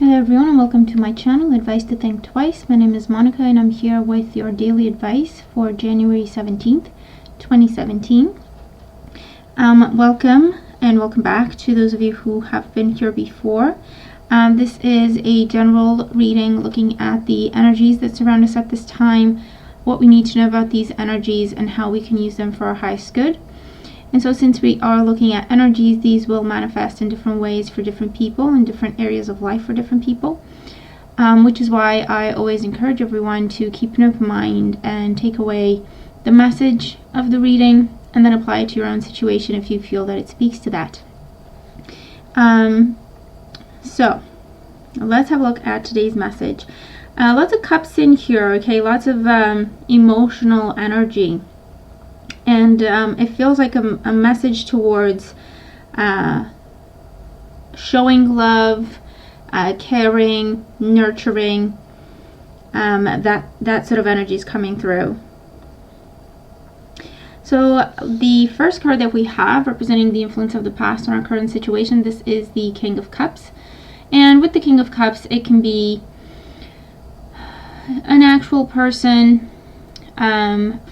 Hello everyone and welcome to my channel, Advice to Think Twice. My name is Monica and I'm here with your daily advice for January 17th, 2017. Welcome and welcome back to those of you who have been here before. This is a general reading looking at the energies that surround us at this time, what we need to know about these energies and how we can use them for our highest good. And so since we are looking at energies, these will manifest in different ways for different people in different areas of life for different people, which is why I always encourage everyone to keep an open mind and take away the message of the reading and then apply it to your own situation if you feel that it speaks to that. So let's have a look at today's message. Lots of cups in here, okay, lots of emotional energy. And it feels like a message towards showing love, caring, nurturing. That sort of energy is coming through. So the first card that we have representing the influence of the past on our current situation, this is the King of Cups. And with the King of Cups, it can be an actual person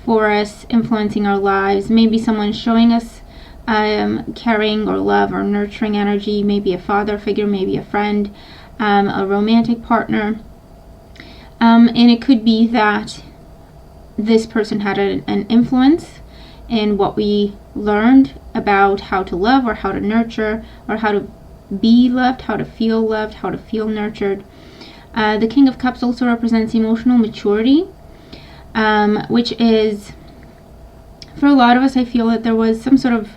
for us influencing our lives, maybe someone showing us caring or love or nurturing energy, maybe a father figure, maybe a friend, a romantic partner, and it could be that this person had an influence in what we learned about how to love or how to nurture or how to be loved, how to feel nurtured. The King of Cups also represents emotional maturity, which is, for a lot of us, I feel that there was some sort of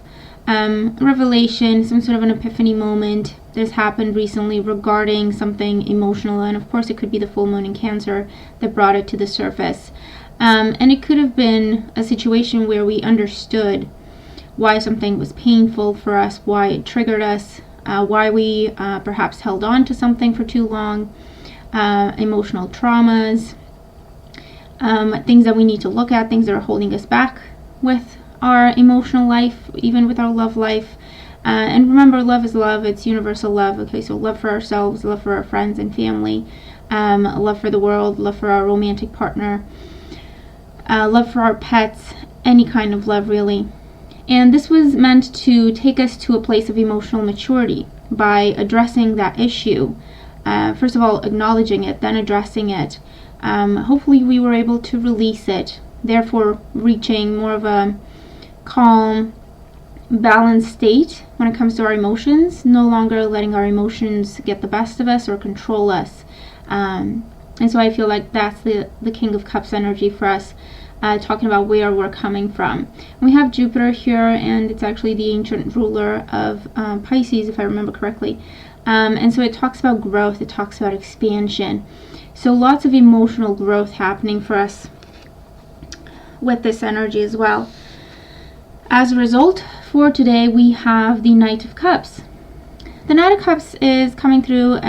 revelation, some sort of an epiphany moment that's happened recently regarding something emotional, and of course it could be the full moon in Cancer that brought it to the surface. And it could have been a situation where we understood why something was painful for us, why it triggered us, why we perhaps held on to something for too long, emotional traumas, things that we need to look at, things that are holding us back with our emotional life, even with our love life. And remember, love is love. It's universal love. Okay, so love for ourselves, love for our friends and family, love for the world, love for our romantic partner, love for our pets, any kind of love really. And this was meant to take us to a place of emotional maturity by addressing that issue. First of all, acknowledging it, then addressing it. Hopefully we were able to release it, therefore reaching more of a calm, balanced state when it comes to our emotions, no longer letting our emotions get the best of us or control us. And so I feel like that's the King of Cups energy for us, talking about where we're coming from. And we have Jupiter here, and it's actually the ancient ruler of Pisces, if I remember correctly. And so it talks about growth, it talks about expansion. So lots of emotional growth happening for us with this energy as well. As a result, for today we have the Knight of Cups. The Knight of Cups is coming through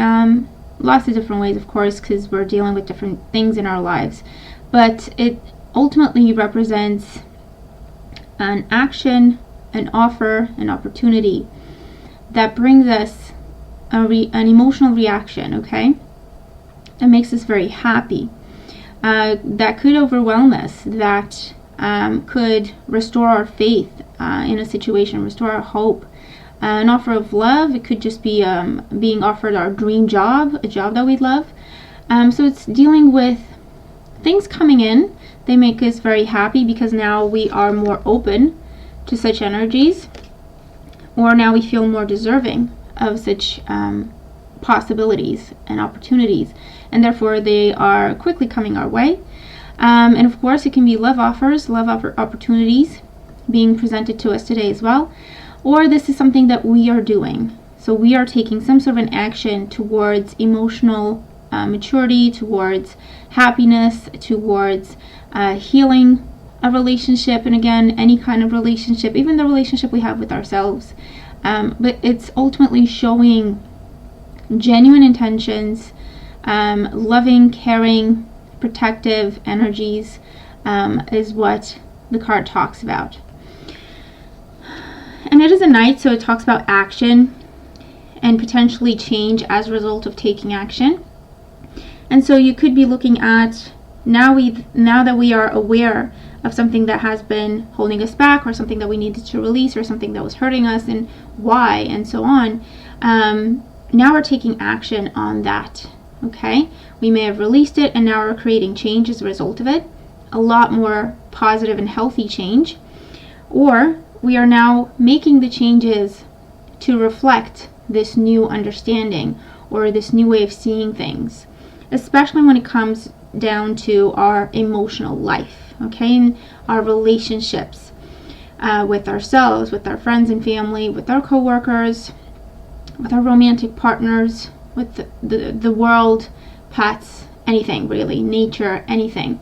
lots of different ways, of course, because we're dealing with different things in our lives. But it ultimately represents an action, an offer, an opportunity that brings us an emotional reaction, okay? It makes us very happy. That could overwhelm us, that could restore our faith in a situation, restore our hope. An offer of love, it could just be being offered our dream job, a job that we love. So it's dealing with things coming in. They make us very happy because now we are more open to such energies, or now we feel more deserving of such possibilities and opportunities, and therefore they are quickly coming our way. And of course it can be love offers, opportunities being presented to us today as well, or this is something that we are doing. So we are taking some sort of an action towards emotional maturity, towards happiness, towards healing a relationship, and again, any kind of relationship, even the relationship we have with ourselves. But it's ultimately showing genuine intentions, loving, caring, protective energies, is what the card talks about. And it is a knight, so it talks about action. and potentially change as a result of taking action. And so you could be looking at now that we are aware of something that has been holding us back, or something that we needed to release, or something that was hurting us, and why, and so on. Now we're taking action on that. Okay, we may have released it, and now we're creating change as a result of it, a lot more positive and healthy change. Or we are now making the changes to reflect this new understanding, or this new way of seeing things, especially when it comes down to our emotional life, okay, and our relationships with ourselves, with our friends and family, with our co-workers, with our romantic partners, with the world, pets, anything really, nature, anything.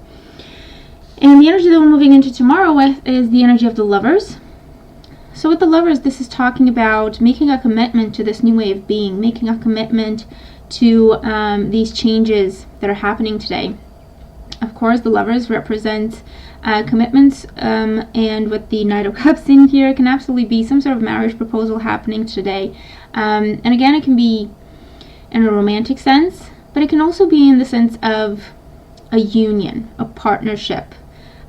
And the energy that we're moving into tomorrow with is the energy of the Lovers. So with the Lovers, this is talking about making a commitment to this new way of being, making a commitment to these changes that are happening today. Of course, the Lovers represent commitments, and with the Knight of Cups in here, it can absolutely be some sort of marriage proposal happening today. And again, it can be in a romantic sense, but it can also be in the sense of a union, a partnership,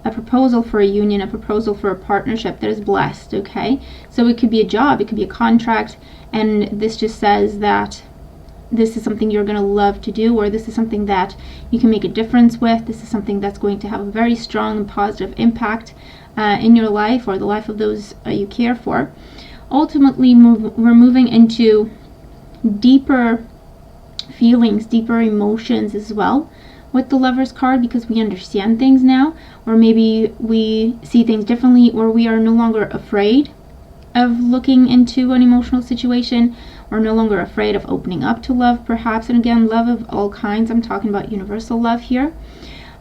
a proposal for a union, a proposal for a partnership that is blessed, okay? So it could be a job, it could be a contract, and this just says that this is something you're going to love to do, or this is something that you can make a difference with. This is something that's going to have a very strong and positive impact in your life, or the life of those you care for. Ultimately, we're moving into deeper feelings, deeper emotions as well with the Lovers card, because we understand things now, or maybe we see things differently, or we are no longer afraid of looking into an emotional situation. We're no longer afraid of opening up to love, perhaps. And again, love of all kinds. I'm talking about universal love here.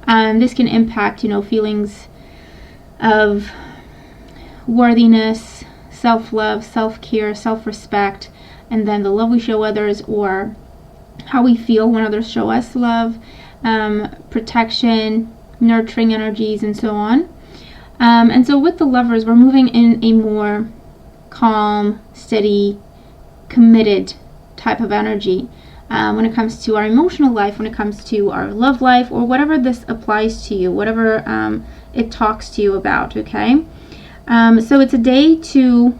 This can impact, feelings of worthiness, self-love, self-care, self-respect, and then the love we show others, or how we feel when others show us love, protection, nurturing energies, and so on. And so with the Lovers, we're moving in a more calm, steady, committed type of energy when it comes to our emotional life, when it comes to our love life, or whatever this applies to you, whatever it talks to you about, okay? So it's a day to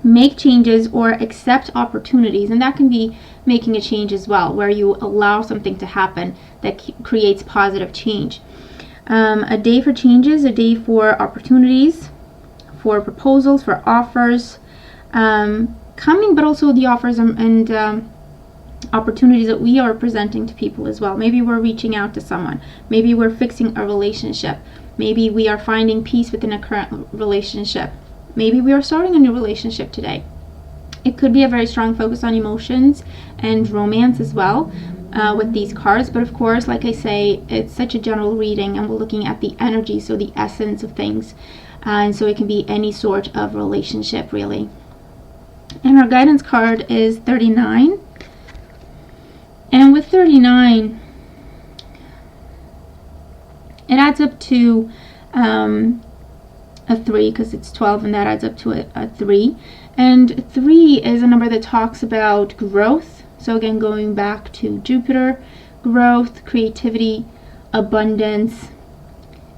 make changes or accept opportunities, and that can be making a change as well, where you allow something to happen that creates positive change. A day for changes, a day for opportunities, for proposals, for offers coming, but also the offers and opportunities that we are presenting to people as well. Maybe we're reaching out to someone, maybe we're fixing a relationship, maybe we are finding peace within a current relationship, maybe we are starting a new relationship today. It could be a very strong focus on emotions and romance as well with these cards, but of course, like I say, it's such a general reading, and we're looking at the energy, so the essence of things, and so it can be any sort of relationship really. And our guidance card is 39, and with 39, it adds up to a 3, because it's 12, and that adds up to a 3. And 3 is a number that talks about growth. So again, going back to Jupiter, growth, creativity, abundance,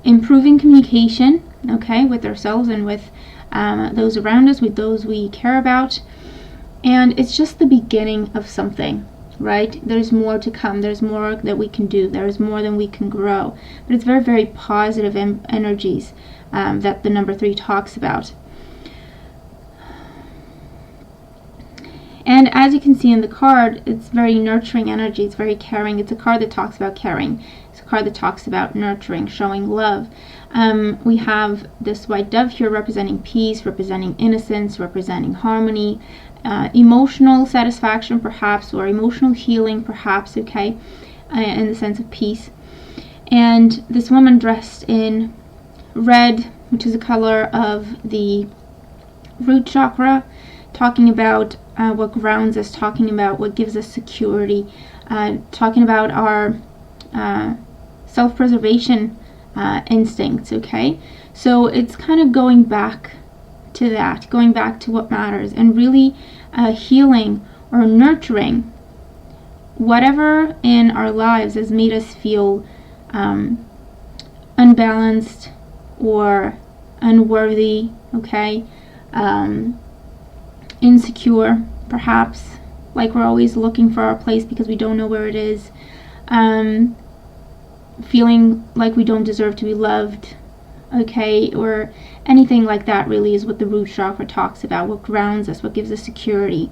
improving communication, okay, with ourselves and with those around us, with those we care about. And it's just the beginning of something, right? There's more to come. There's more that we can do. There's more than we can grow. But it's very, very positive energies that the number 3 talks about. And as you can see in the card, it's very nurturing energy. It's very caring. It's a card that talks about caring. It's a card that talks about nurturing, showing love. We have this white dove here representing peace, representing innocence, representing harmony, emotional satisfaction perhaps, or emotional healing perhaps, okay, in the sense of peace. And this woman dressed in red, which is the color of the root chakra, talking about what grounds us, talking about what gives us security, talking about our self-preservation instincts, okay? So it's kind of going back to that, going back to what matters, and really healing or nurturing whatever in our lives has made us feel unbalanced or unworthy, okay? Insecure, perhaps, like we're always looking for our place because we don't know where it is. Feeling like we don't deserve to be loved, okay, or anything like that really is what the root chakra talks about, what grounds us, what gives us security,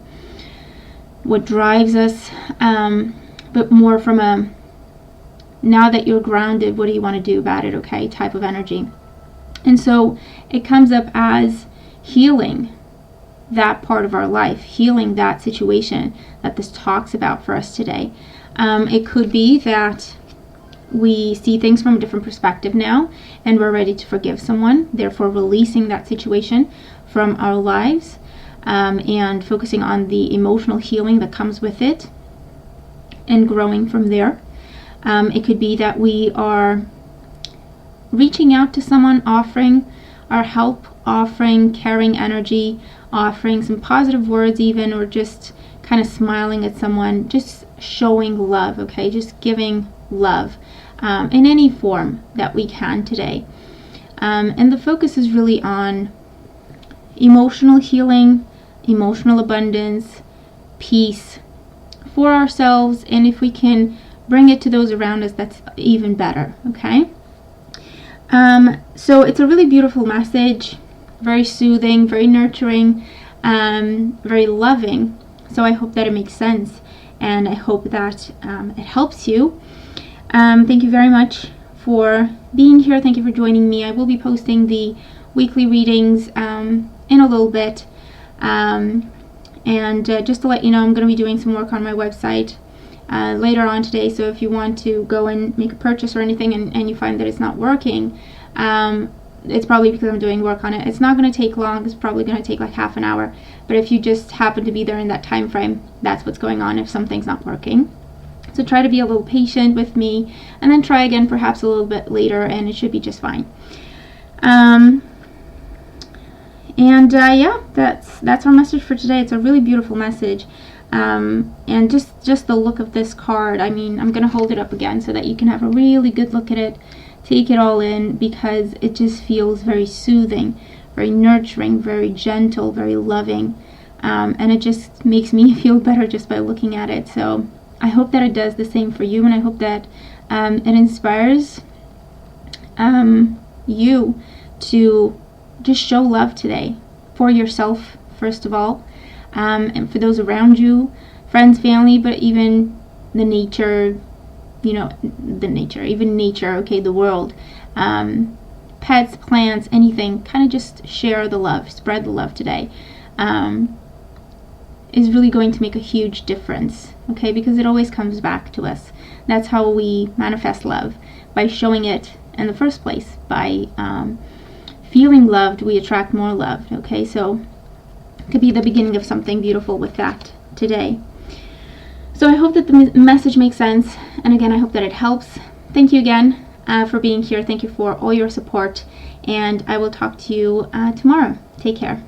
what drives us, but more from a now that you're grounded, what do you want to do about it, okay, type of energy. And so it comes up as healing that part of our life, healing that situation that this talks about for us today. It could be that we see things from a different perspective now and we're ready to forgive someone, therefore releasing that situation from our lives, and focusing on the emotional healing that comes with it and growing from there. It could be that we are reaching out to someone, offering our help, offering caring energy, offering some positive words even, or just kind of smiling at someone, just showing love, okay, just giving love in any form that we can today. And the focus is really on emotional healing, emotional abundance, peace for ourselves, and if we can bring it to those around us, that's even better, okay? So it's a really beautiful message, very soothing, very nurturing, very loving. So I hope that it makes sense, and I hope that it helps you. Thank you very much for being here. Thank you for joining me. I will be posting the weekly readings in a little bit. And just to let you know, I'm going to be doing some work on my website later on today. So if you want to go and make a purchase or anything and you find that it's not working, it's probably because I'm doing work on it. It's not going to take long. It's probably going to take like half an hour. But if you just happen to be there in that time frame, that's what's going on if something's not working. So try to be a little patient with me, and then try again perhaps a little bit later, and it should be just fine. Yeah, that's our message for today. It's a really beautiful message. And just the look of this card, I mean, I'm going to hold it up again so that you can have a really good look at it, take it all in, because it just feels very soothing, very nurturing, very gentle, very loving, and it just makes me feel better just by looking at it. So I hope that it does the same for you, and I hope that it inspires you to just show love today for yourself, first of all, and for those around you, friends, family, but even the nature, even nature, okay, the world, pets, plants, anything. Kind of just share the love, spread the love today, is really going to make a huge difference, okay, because it always comes back to us. That's how we manifest love, by showing it in the first place. By feeling loved, we attract more love, okay? So it could be the beginning of something beautiful with that today. So I hope that the message makes sense, and again, I hope that it helps. Thank you again for being here. Thank you for all your support, and I will talk to you tomorrow. Take care.